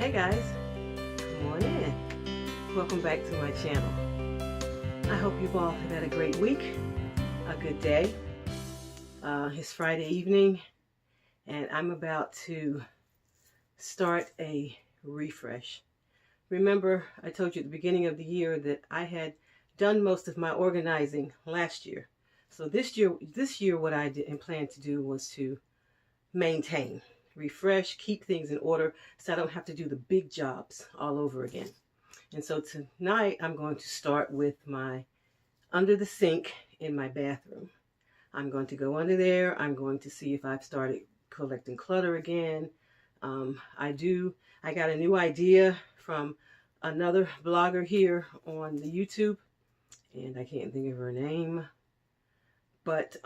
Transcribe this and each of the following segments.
Hey guys, come on in. Welcome back to my channel. I hope you've all had a great week, a good day. It's Friday evening and I'm about to start a refresh. Remember, I told you at the beginning of the year that I had done most of my organizing last year. So this year what I did and planned to do was to maintain, refresh, keep things in order so I don't have to do the big jobs all over again. And so tonight I'm going to start with my under the sink in my bathroom. I'm going to go under there. I'm going to see if I've started collecting clutter again. I got a new idea from another blogger here on the YouTube, and I can't think of her name, but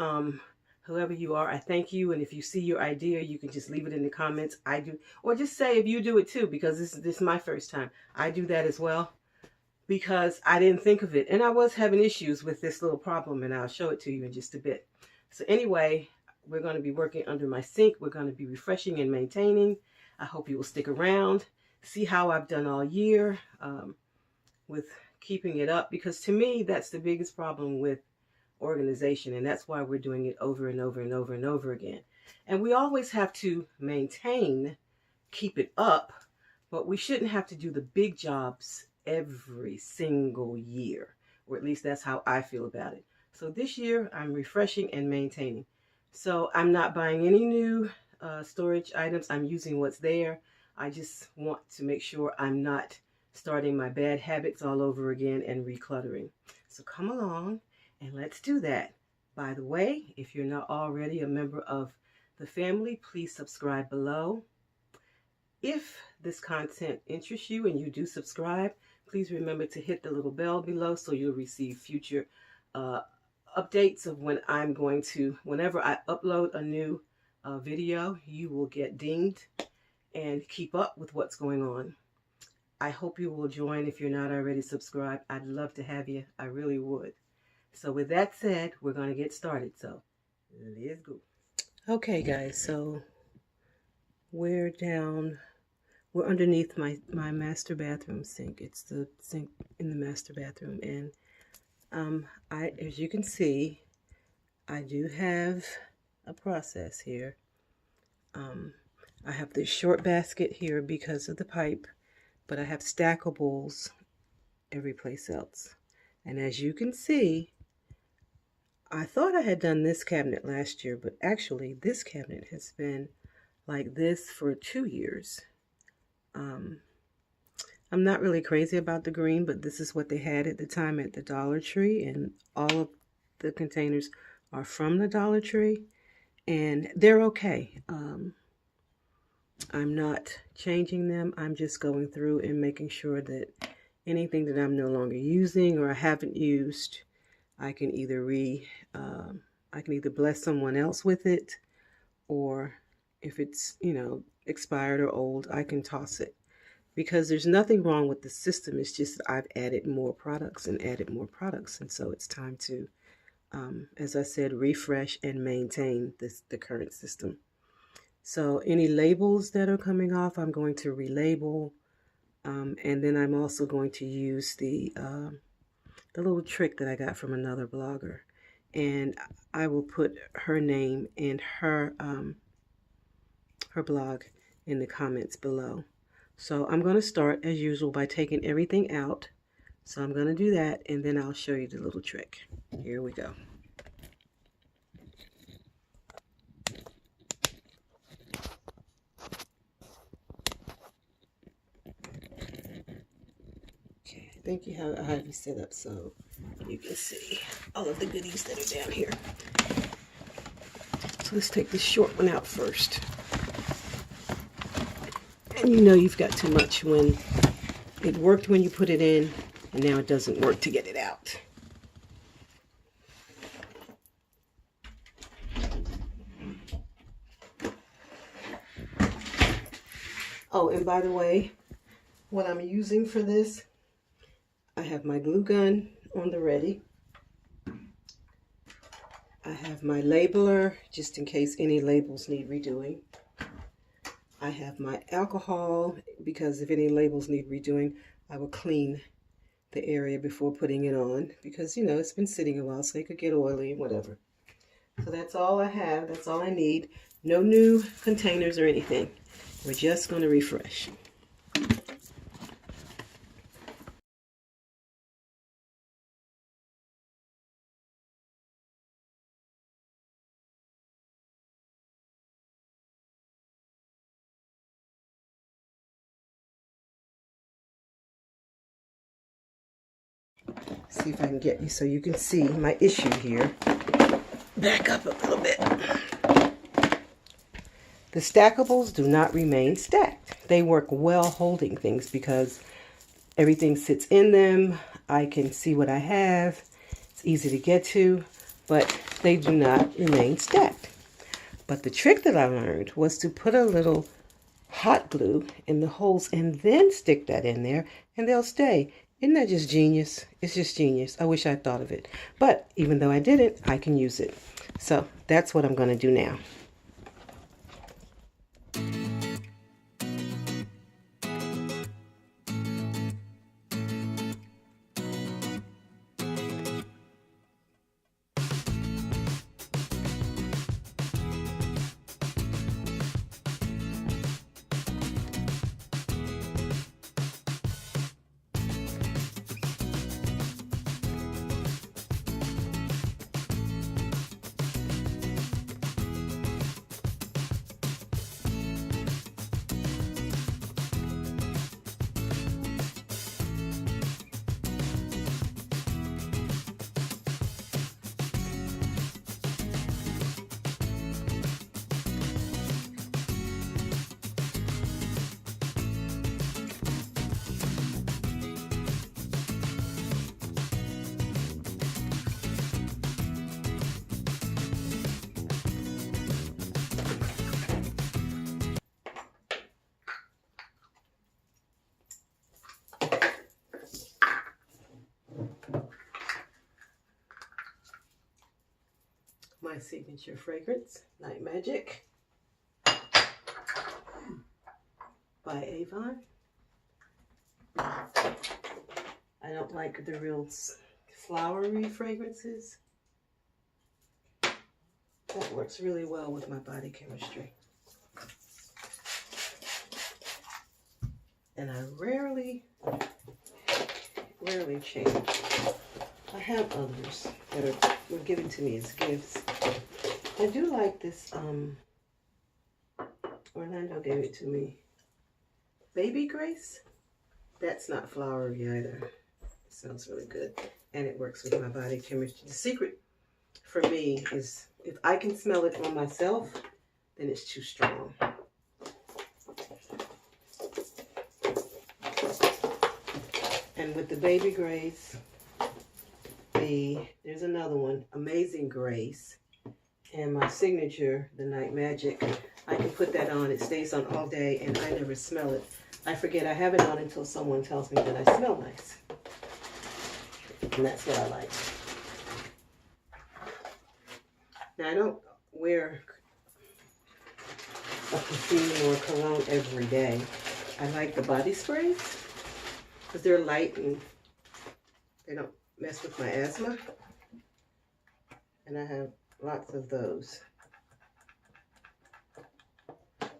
whoever you are, I thank you. And if you see your idea, you can just leave it in the comments. I do, or just say if you do it too, because this is my first time. I do that as well because I didn't think of it. And I was having issues with this little problem, and I'll show it to you in just a bit. So anyway, we're going to be working under my sink. We're going to be refreshing and maintaining. I hope you will stick around, see how I've done all year with keeping it up, because to me, that's the biggest problem with organization, and that's why we're doing it over and over and over and over again. And we always have to maintain, keep it up, but we shouldn't have to do the big jobs every single year, or at least that's how I feel about it. So this year I'm refreshing and maintaining. So I'm not buying any new storage items. I'm using what's there. I just want to make sure I'm not starting my bad habits all over again and recluttering. So come along and let's do that. By the way, if you're not already a member of the family, please subscribe below. If this content interests you and you do subscribe, please remember to hit the little bell below so you'll receive future updates of whenever I upload a new video, you will get dinged and keep up with what's going on. I hope you will join if you're not already subscribed. I'd love to have you. I really would. So with that said, we're going to get started. So let's go. Okay, guys, so we're underneath my master bathroom sink. It's the sink in the master bathroom. And as you can see, I do have a process here. I have this short basket here because of the pipe, but I have stackables every place else. And as you can see, I thought I had done this cabinet last year, but actually this cabinet has been like this for 2 years. I'm not really crazy about the green, but this is what they had at the time at the Dollar Tree, and all of the containers are from the Dollar Tree, and they're okay. I'm not changing them. I'm just going through and making sure that anything that I'm no longer using or I haven't used, I can either bless someone else with it, or if it's, expired or old, I can toss it. Because there's nothing wrong with the system. It's just that I've added more products and added more products. And so it's time to, as I said, refresh and maintain the current system. So any labels that are coming off, I'm going to relabel. And then I'm also going to use the little trick that I got from another blogger. And I will put her name and her blog in the comments below. So I'm going to start as usual by taking everything out. So I'm going to do that, and then I'll show you the little trick. Here we go. Okay, I think I have you set up so you can see all of the goodies that are down here. So let's take this short one out first. And you know you've got too much when it worked when you put it in, and now it doesn't work to get it out. Oh, and by the way, what I'm using for this, I have my glue gun on the ready. I have my labeler, just in case any labels need redoing. I have my alcohol because if any labels need redoing, I will clean the area before putting it on because, you know, it's been sitting a while, so it could get oily and whatever. So that's all I have. That's all I need. No new containers or anything. We're just going to refresh. See if I can get you so you can see my issue here. Back up a little bit. The stackables do not remain stacked. They work well holding things because everything sits in them. I can see what I have. It's easy to get to, but they do not remain stacked. But the trick that I learned was to put a little hot glue in the holes and then stick that in there and they'll stay. Isn't that just genius? It's just genius. I wish I'd thought of it. But even though I didn't, I can use it. So that's what I'm going to do now. My signature fragrance, Night Magic by Avon. I don't like the real flowery fragrances. That works really well with my body chemistry. And I rarely change. I have others that were given to me as gifts. I do like this, Orlando gave it to me. Baby Grace? That's not flowery either. It smells really good. And it works with my body chemistry. The secret for me is if I can smell it on myself, then it's too strong. And with the Baby Grace, there's another one, Amazing Grace, and my signature, the Night Magic. I can put that on. It stays on all day, and I never smell it. I forget I have it on until someone tells me that I smell nice. And that's what I like. Now, I don't wear a perfume or cologne every day. I like the body sprays because they're light and they don't mess with my asthma. And I have lots of those.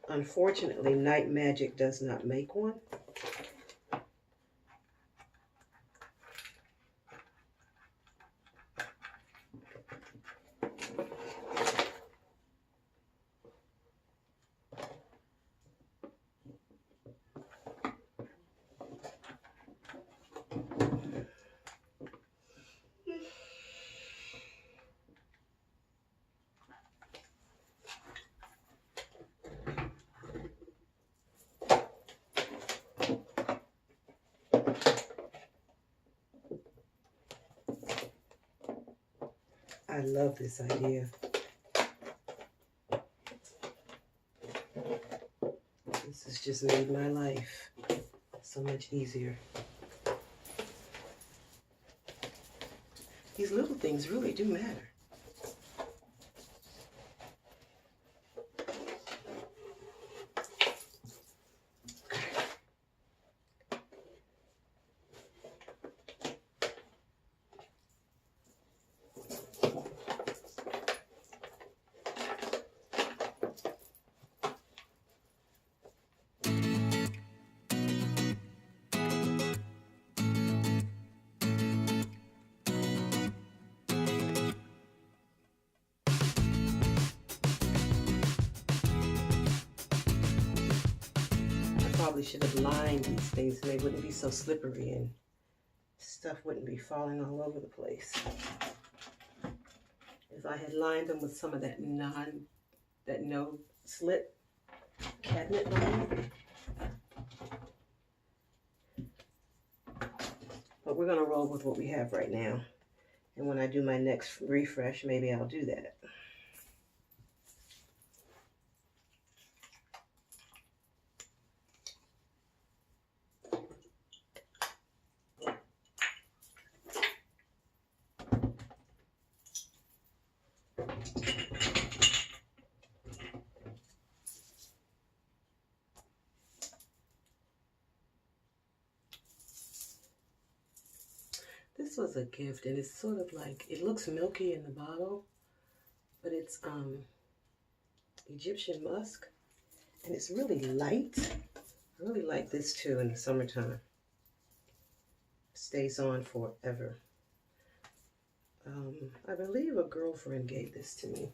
Unfortunately, Night Magic does not make one. I love this idea. This has just made my life so much easier. These little things really do matter. probably should have lined these things and they wouldn't be so slippery and stuff wouldn't be falling all over the place. If I had lined them with some of that no slip cabinet lining. But we're going to roll with what we have right now. And when I do my next refresh, maybe I'll do that. This was a gift, and it's sort of like, it looks milky in the bottle, but it's Egyptian musk, and it's really light. I really like this too in the summertime. Stays on forever. I believe a girlfriend gave this to me.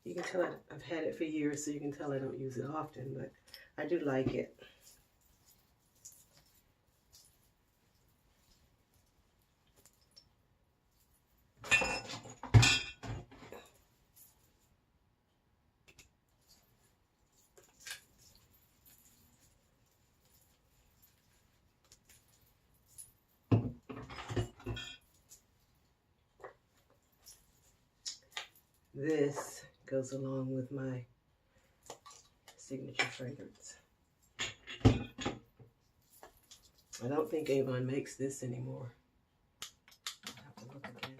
You can tell I've had it for years, so you can tell I don't use it often, but I do like it. This goes along with my signature fragrance. I don't think Avon makes this anymore. I'll have to look again.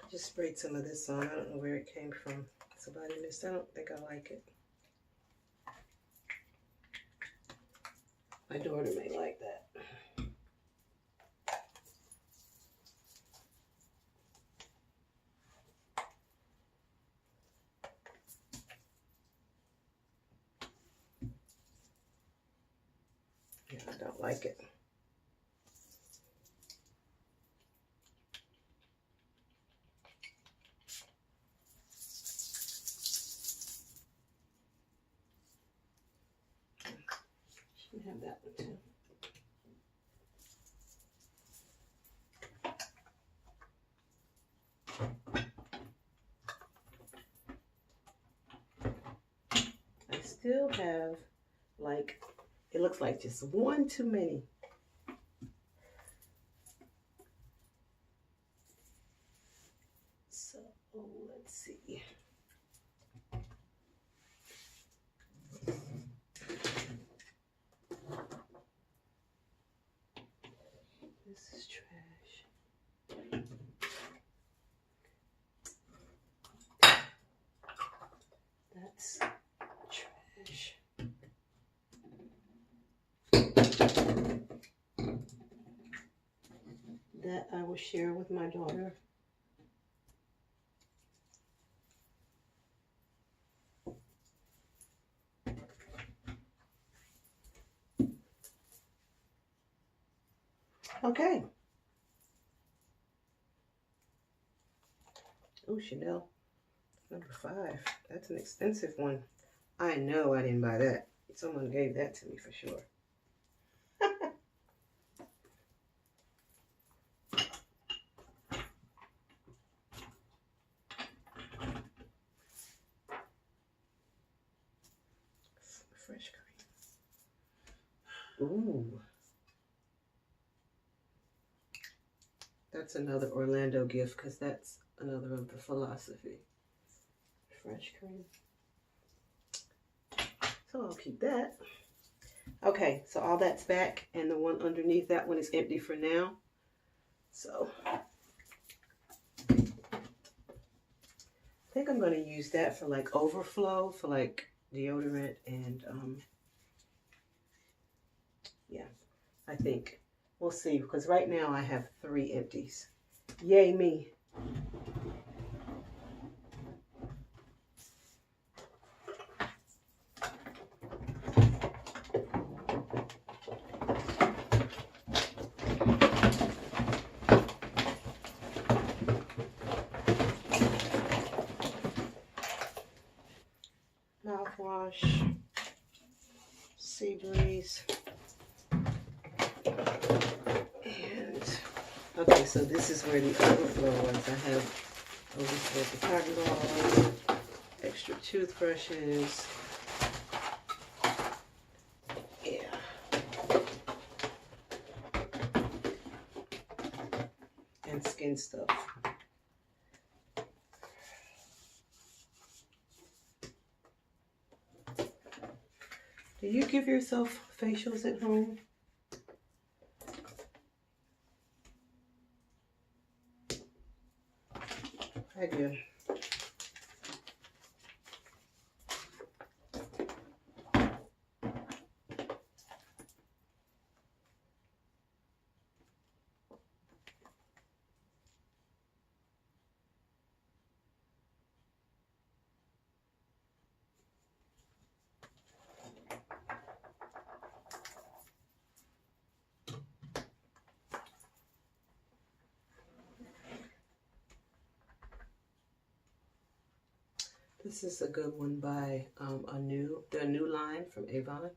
Just sprayed some of this on. I don't know where it came from. Somebody missed. I don't think I like it. My daughter may like that. Yeah, I don't like it. Have that one too. I still have, like, it looks like just one too many. So let's see. This is trash. That's trash. That I will share with my daughter. Okay. Oh, Chanel, number 5. That's an expensive one. I know I didn't buy that. Someone gave that to me for sure. Fresh cream. Ooh. That's another Orlando gift because that's another of the philosophy. Fresh cream. So I'll keep that. Okay, so all that's back, and the one underneath that one is empty for now. So I think I'm going to use that for like overflow, for like deodorant and Yeah, I think. We'll see, because right now I have 3 empties. Yay me. Mouthwash, Sea Breeze, and okay, so this is where the overflow was. I have overflow for cotton balls, extra toothbrushes, yeah, and skin stuff. Do you give yourself facials at home? I do. This is a good one by the new line from Avon,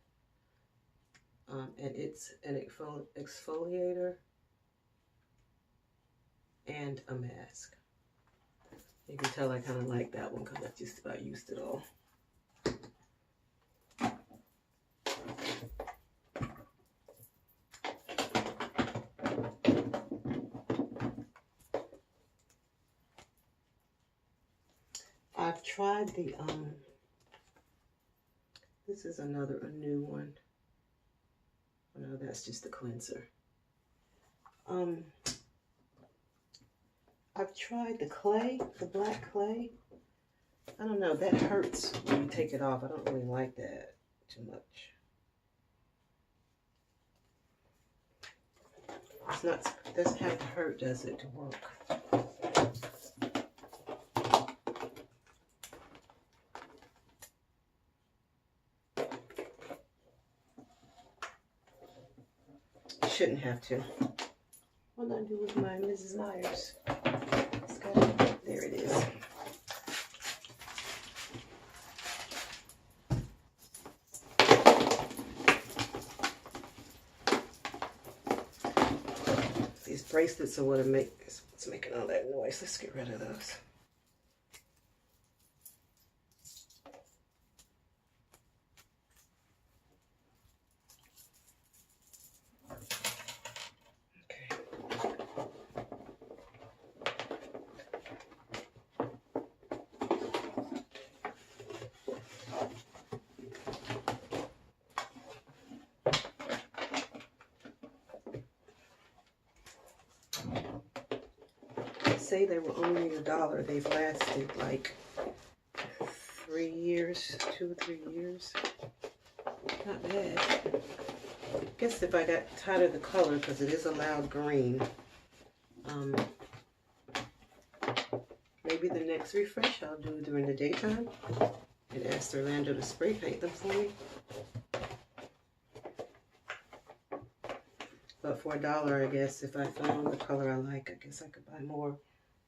and it's an exfoliator and a mask. You can tell I kind of like that one because I just about used it all. I've tried the this is a new one. Oh, no, that's just the cleanser. I've tried the clay, the black clay. I don't know, that hurts when you take it off. I don't really like that too much. It doesn't have to hurt, does it, to work? Shouldn't have to. What did I do with my Mrs. Myers? There it is. These bracelets are what's making all that noise. Let's get rid of those. Say they were only $1. They've lasted like 3 years, 2 or 3 years. Not bad. I guess if I got tired of the color, because it is a loud green, maybe the next refresh I'll do during the daytime and ask Orlando to spray paint them for me. But for $1, I guess, if I found the color I like, I guess I could buy more.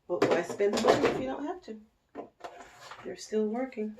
But why spend the money if you don't have to? They're still working.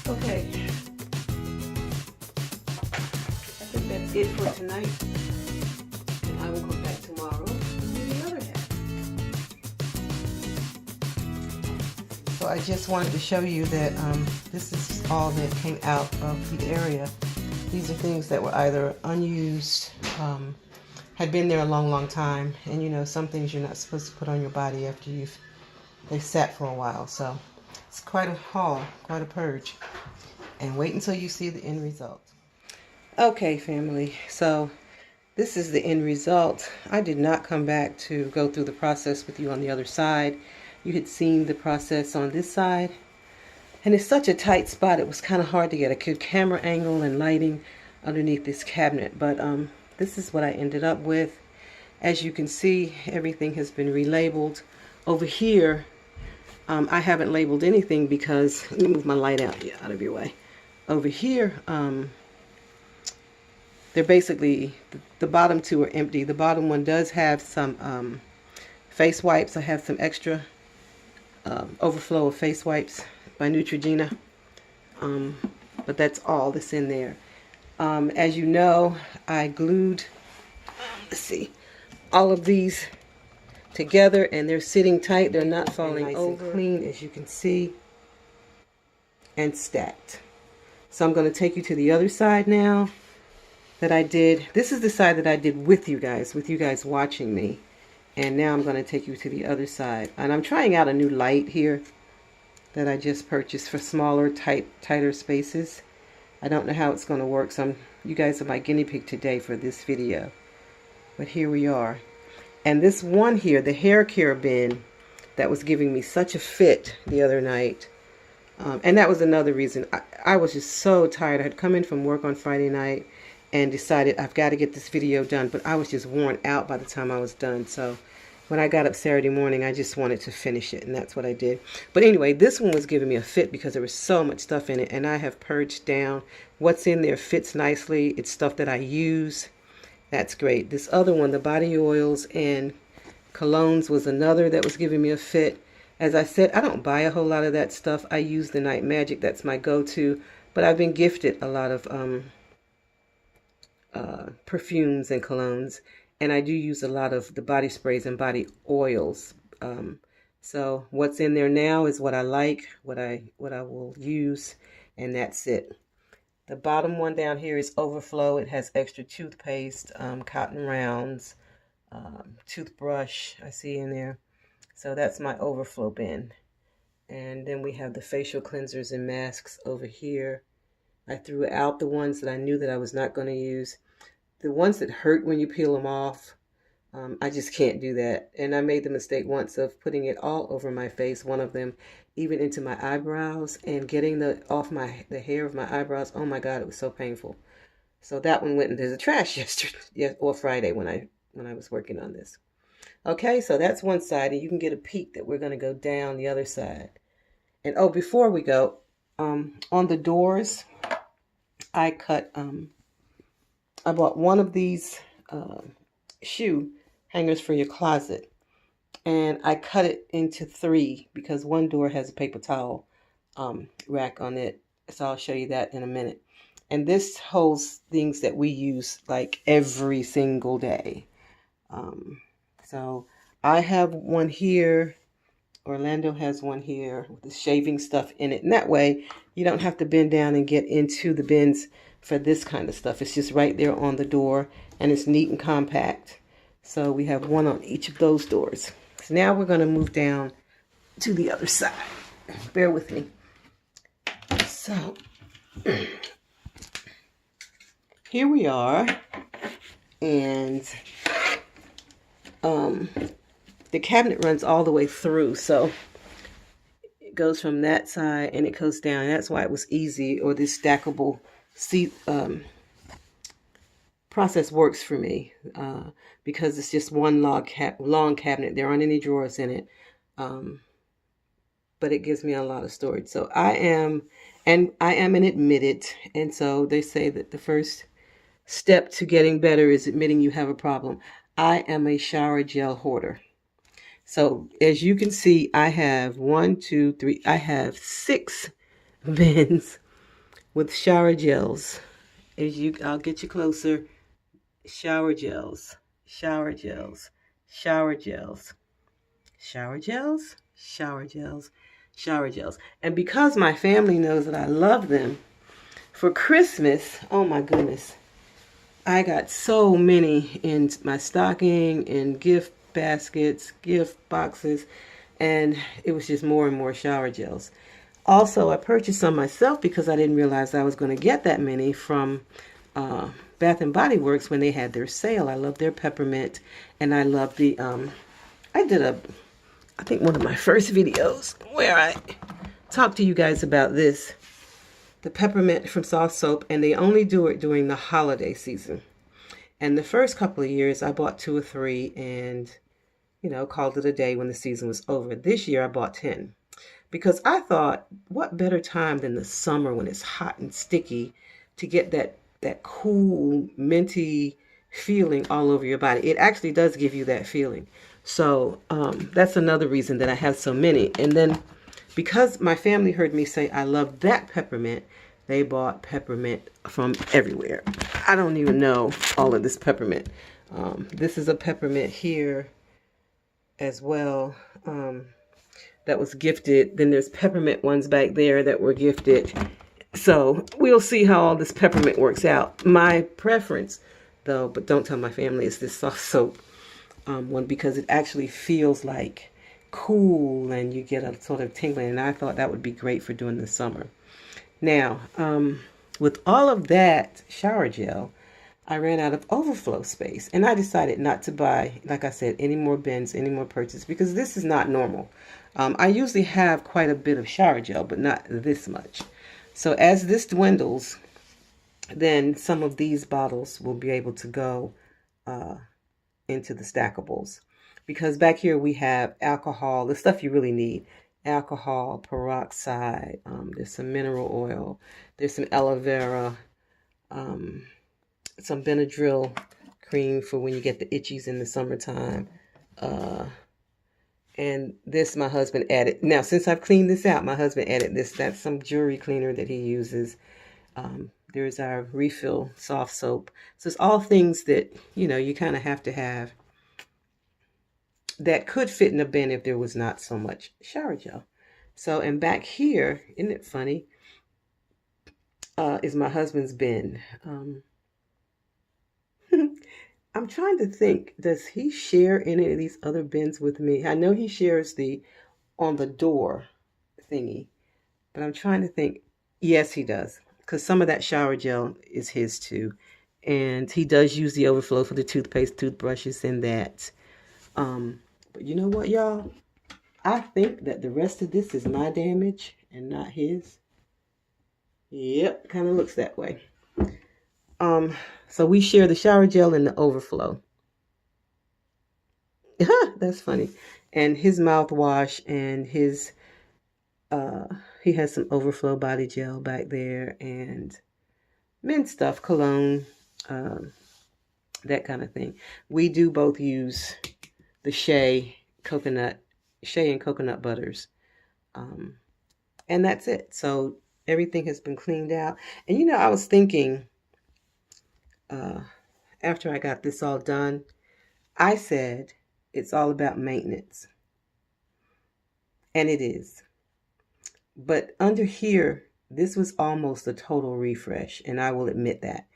Okay, I think that's it for tonight. And I will come back tomorrow and do the other half. So I just wanted to show you that this is all that came out of the area. These are things that were either unused, had been there a long time, and you know, some things you're not supposed to put on your body after they've sat for a while. So it's quite a haul, quite a purge. And wait until you see the end result. Okay, family, so this is the end result. I did not come back to go through the process with you on the other side. You had seen the process on this side. And it's such a tight spot, it was kind of hard to get a good camera angle and lighting underneath this cabinet. But this is what I ended up with. As you can see, everything has been relabeled. Over here, I haven't labeled anything because, let me move my light out of your way. Over here, they're basically, the bottom two are empty. The bottom one does have some face wipes. I have some extra overflow of face wipes by Neutrogena. But that's all that's in there. As you know, I glued, let's see, all of these together, and they're sitting tight. They're not falling nice over. And clean, as you can see, and stacked. So I'm going to take you to the other side now that I did. This is the side that I did with you guys watching me. And now I'm going to take you to the other side. And I'm trying out a new light here that I just purchased for smaller, tighter spaces. I don't know how it's going to work, so you guys are my guinea pig today for this video. But here we are. And this one here, the hair care bin that was giving me such a fit the other night. And that was another reason. I was just so tired. I had come in from work on Friday night and decided I've got to get this video done. But I was just worn out by the time I was done. So when I got up Saturday morning, I just wanted to finish it, and that's what I did. But anyway, this one was giving me a fit because there was so much stuff in it, and I have purged down. What's in there fits nicely. It's stuff that I use. That's great. This other one, the body oils and colognes, was another that was giving me a fit. As I said, I don't buy a whole lot of that stuff. I use the Night Magic. That's my go-to. But I've been gifted a lot of perfumes and colognes. And I do use a lot of the body sprays and body oils. So what's in there now is what I like, what I will use, and that's it. The bottom one down here is overflow. It has extra toothpaste, cotton rounds, toothbrush I see in there. So that's my overflow bin. And then we have the facial cleansers and masks over here. I threw out the ones that I knew that I was not going to use. The ones that hurt when you peel them off, I just can't do that. And I made the mistake once of putting it all over my face, one of them even into my eyebrows, and getting the hair of my eyebrows. Oh my God, it was so painful. So that one went into the trash yesterday, or Friday when I was working on this. Okay, so that's one side, and you can get a peek that we're going to go down the other side. And oh, before we go, on the doors, I cut, I bought one of these shoe hangers for your closet, and I cut it into 3 because one door has a paper towel rack on it. So I'll show you that in a minute. And this holds things that we use like every single day. So I have one here. Orlando has one here with the shaving stuff in it. And that way you don't have to bend down and get into the bins for this kind of stuff. It's just right there on the door, and it's neat and compact. So we have one on each of those doors. So now we're going to move down to the other side. Bear with me. So here we are, and the cabinet runs all the way through, so it goes from that side and it goes down. That's why it was easy, or this stackable seat process works for me, because it's just one long cabinet. There aren't any drawers in it, but it gives me a lot of storage. So I am an admitted, and so they say that the first step to getting better is admitting you have a problem. I am a shower gel hoarder. So as you can see, I have 1, 2, 3, I have 6 bins with shower gels. I'll get you closer. Shower gels, shower gels, shower gels, shower gels, shower gels, shower gels. And because my family knows that I love them, for Christmas, oh my goodness, I got so many in my stocking, in gift baskets, gift boxes, and it was just more and more shower gels. Also, I purchased some myself because I didn't realize I was going to get that many from Bath and Body Works when they had their sale. I love their peppermint, and I love the, I think one of my first videos where I talked to you guys about this, the peppermint from Soft Soap, and they only do it during the holiday season. And the first couple of years, I bought 2 or 3 and, called it a day when the season was over. This year, I bought 10 because I thought, what better time than the summer when it's hot and sticky to get that cool, minty feeling all over your body. It actually does give you that feeling. So that's another reason that I have so many. And then because my family heard me say I love that peppermint, they bought peppermint from everywhere. I don't even know all of this peppermint. This is a peppermint here as well that was gifted. Then there's peppermint ones back there that were gifted. So we'll see how all this peppermint works out. My preference, though, but don't tell my family, is this Soft Soap one because it actually feels like cool and you get a sort of tingling. And I thought that would be great for doing the summer. Now, with all of that shower gel, I ran out of overflow space. And I decided not to buy, like I said, any more bins, any more purchases, because this is not normal. I usually have quite a bit of shower gel, but not this much. So as this dwindles, then some of these bottles will be able to go into the stackables. Because back here we have alcohol, the stuff you really need. Alcohol, peroxide, there's some mineral oil, there's some aloe vera, some Benadryl cream for when you get the itchies in the summertime. And this my husband added. Now, since I've cleaned this out, my husband added this. That's some jewelry cleaner that he uses. There's our refill soft soap. So it's all things that, you kind of have to have that could fit in a bin if there was not so much shower gel. So, and back here, isn't it funny, is my husband's bin. I'm trying to think, does he share any of these other bins with me? I know he shares the on the door thingy, but I'm trying to think. Yes, he does, because some of that shower gel is his too. And he does use the overflow for the toothpaste, toothbrushes, and that. But you know what, y'all? I think that the rest of this is my damage and not his. Yep, kind of looks that way. So we share the shower gel and the overflow. That's funny. And his mouthwash and his, he has some overflow body gel back there and men's stuff, cologne, that kind of thing. We do both use the shea and coconut butters. And that's it. So everything has been cleaned out. And I was thinking, after I got this all done, I said it's all about maintenance. And it is. But under here, this was almost a total refresh. And I will admit that.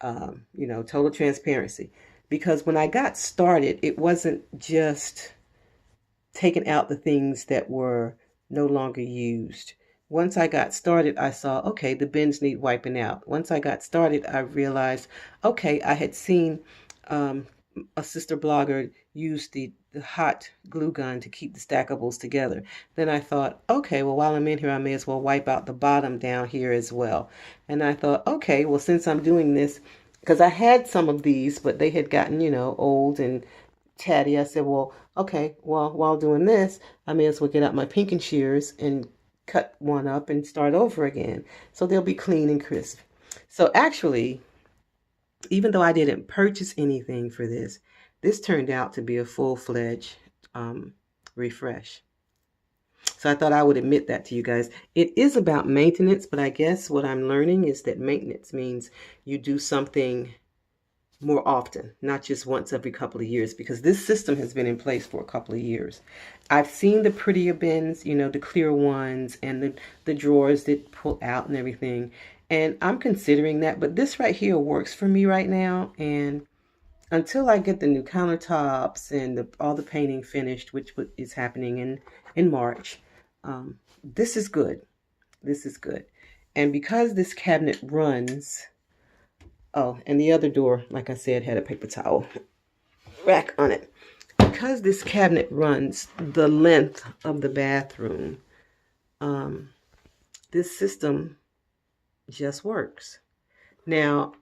Total transparency. Because when I got started, it wasn't just taking out the things that were no longer used. Once I got started, I saw, okay, the bins need wiping out. Once I got started, I realized, okay, I had seen a sister blogger use the hot glue gun to keep the stackables together. Then I thought, okay, well, while I'm in here, I may as well wipe out the bottom down here as well. And I thought, okay, well, since I'm doing this, because I had some of these, but they had gotten, old and tatty. I said, well, okay, well, while doing this, I may as well get out my pinking shears and cut one up and start over again. So they'll be clean and crisp. So actually, even though I didn't purchase anything for this, this turned out to be a full-fledged refresh. So I thought I would admit that to you guys. It is about maintenance, but I guess what I'm learning is that maintenance means you do something more often, not just once every couple of years, because this system has been in place for a couple of years. I've seen the prettier bins, you know, the clear ones and the drawers that pull out and everything. And I'm considering that, but this right here works for me right now. And until I get the new countertops and all the painting finished, which is happening in March, this is good. This is good. And because this cabinet runs, oh, and the other door, like I said, had a paper towel rack on it. Because this cabinet runs the length of the bathroom, this system just works. Now,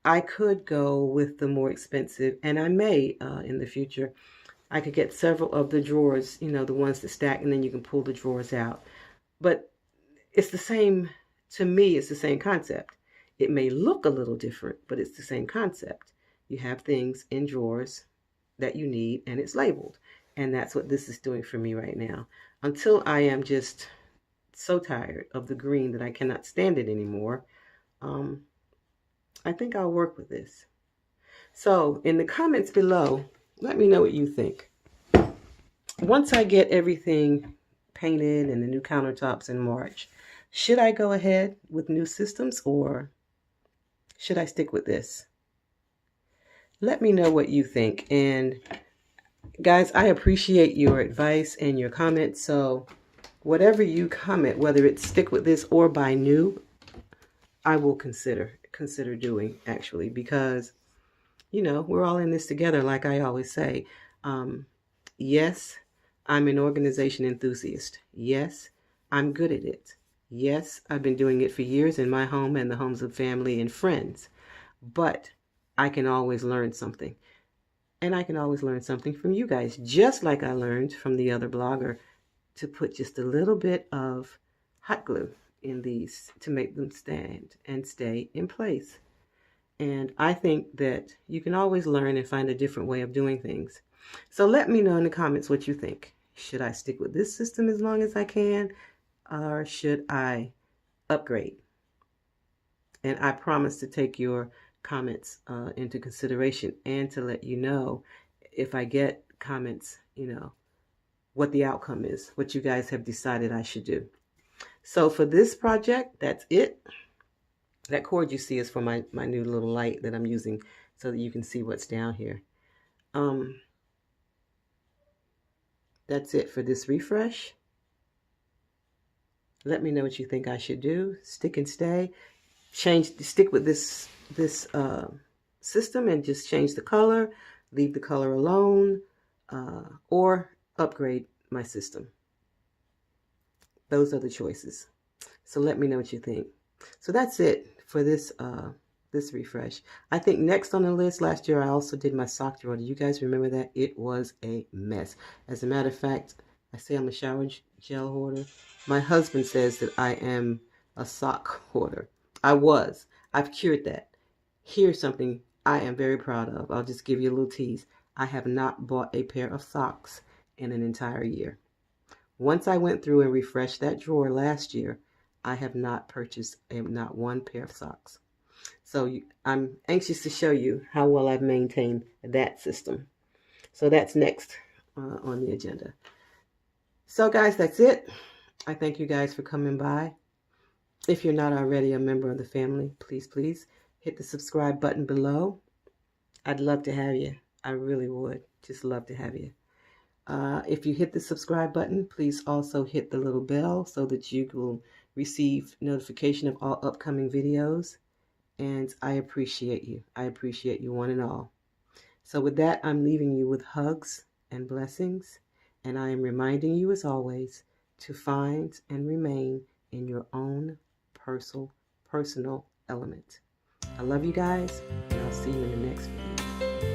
I could go with the more expensive, and I may in the future. I could get several of the drawers, you know, the ones that stack, and then you can pull the drawers out. But it's the same, to me, it's the same concept. It may look a little different, but it's the same concept. You have things in drawers that you need, and it's labeled. And that's what this is doing for me right now. Until I am just so tired of the green that I cannot stand it anymore, I think I'll work with this. So in the comments below, let me know what you think. Once I get everything painted and the new countertops in March, should I go ahead with new systems or should I stick with this? Let me know what you think. And guys, I appreciate your advice and your comments. So whatever you comment, whether it's stick with this or buy new, I will consider doing, actually, because, you know, we're all in this together, like I always say. Yes, I'm an organization enthusiast. Yes, I'm good at it. Yes, I've been doing it for years in my home and the homes of family and friends. But I can always learn something. And I can always learn something from you guys, just like I learned from the other blogger to put just a little bit of hot glue in these to make them stand and stay in place. And I think that you can always learn and find a different way of doing things. So let me know in the comments what you think. Should I stick with this system as long as I can, or should I upgrade? And I promise to take your comments into consideration and to let you know if I get comments, you know, what the outcome is, what you guys have decided I should do. So for this project, that's it. That cord you see is for my new little light that I'm using so that you can see what's down here. That's it for this refresh. Let me know what you think I should do. Stick and stay. Stick with this system and just change the color, leave the color alone, or upgrade my system. Those are the choices. So let me know what you think. So that's it for this this refresh. I think next on the list, last year I also did my sock drawer. Do you guys remember that? It was a mess. As a matter of fact, I say I'm a shower gel hoarder. My husband says that I am a sock hoarder. I was. I've cured that. Here's something I am very proud of. I'll just give you a little tease. I have not bought a pair of socks in an entire year. Once I went through and refreshed that drawer last year, I have not purchased not one pair of socks. So I'm anxious to show you how well I've maintained that system. So that's next on the agenda. So guys, that's it. I thank you guys for coming by. If you're not already a member of the family, please hit the subscribe button below. I'd love to have you. I really would. Just love to have you. If you hit the subscribe button, please also hit the little bell so that you will receive notification of all upcoming videos. And I appreciate you. I appreciate you one and all. So with that, I'm leaving you with hugs and blessings. And I am reminding you, as always, to find and remain in your own personal element. I love you guys, and I'll see you in the next video.